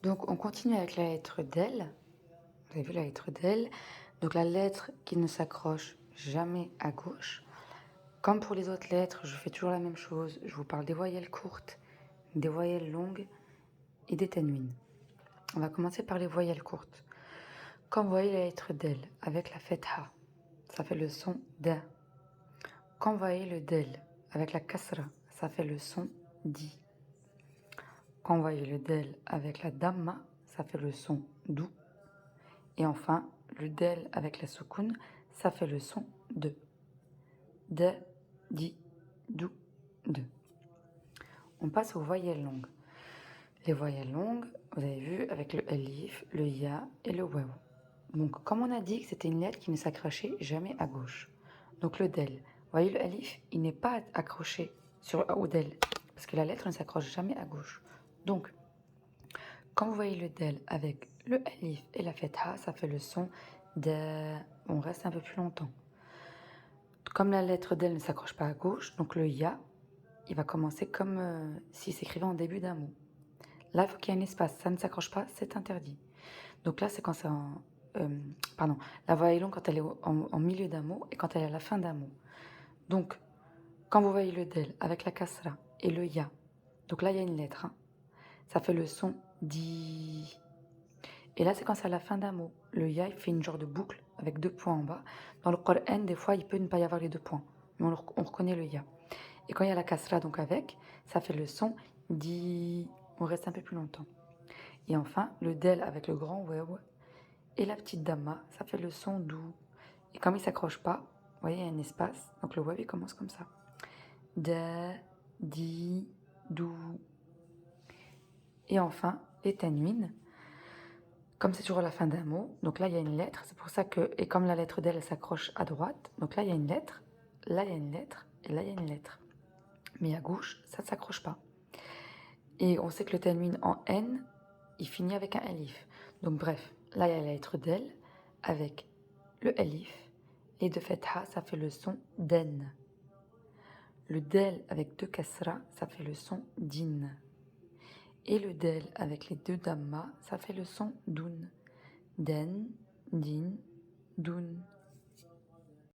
Donc, on continue avec la lettre del. Vous avez vu la lettre del. Donc, la lettre qui ne s'accroche jamais à gauche. Comme pour les autres lettres, je fais toujours la même chose. Je vous parle des voyelles courtes, des voyelles longues et des ténuines. On va commencer par les voyelles courtes. Comme vous voyez la lettre del avec la fetha, ça fait le son da. Quand vous voyez le del avec la kasra, ça fait le son di. Quand vous voyez le del avec la damma, ça fait le son dou. Et enfin, le del avec la soukoun, ça fait le son de. De, di, dou, de. On passe aux voyelles longues. Les voyelles longues, vous avez vu, avec le alif, le ya et le waw. Donc, comme on a dit que c'était une lettre qui ne s'accrochait jamais à gauche. Donc, le del. Vous voyez, le alif, il n'est pas accroché au del, parce que la lettre ne s'accroche jamais à gauche. Donc, quand vous voyez le del avec le alif et la fetha, ça fait le son de. On reste un peu plus longtemps. Comme la lettre del ne s'accroche pas à gauche, donc le ya, il va commencer comme s'il s'écrivait en début d'un mot. Là, il faut qu'il y ait un espace. Ça ne s'accroche pas, c'est interdit. Donc là, c'est quand c'est en... pardon. La voyelle longue quand elle est en milieu d'un mot et quand elle est à la fin d'un mot. Donc, quand vous voyez le del avec la kasra et le ya, donc là, il y a une lettre. Hein, ça fait le son di. Et là, c'est quand c'est à la fin d'un mot. Le ya, il fait une genre de boucle avec 2 points en bas. Dans le Coran, des fois, il peut ne pas y avoir les 2 points. Mais on reconnaît le ya. Et quand il y a la kasra, donc avec, ça fait le son di. On reste un peu plus longtemps. Et enfin, le del avec le grand waw et la petite damma, ça fait le son doux. Et comme il ne s'accroche pas, vous voyez, il y a un espace. Donc le waw, il commence comme ça. Da, di, dou. Et enfin, les tanwines. Comme c'est toujours à la fin d'un mot, donc là il y a une lettre, c'est pour ça que, et comme la lettre d'elle s'accroche à droite, donc là il y a une lettre, là il y a une lettre, et là il y a une lettre. Mais à gauche, ça ne s'accroche pas. Et on sait que le tanwin en N, il finit avec un alif. Donc bref, là il y a la lettre d'elle avec le alif, et de fetha, ça fait le son den. Le del avec 2 kasra, ça fait le son din. Et le del avec les 2 damma, ça fait le son doun. Den, din, dun.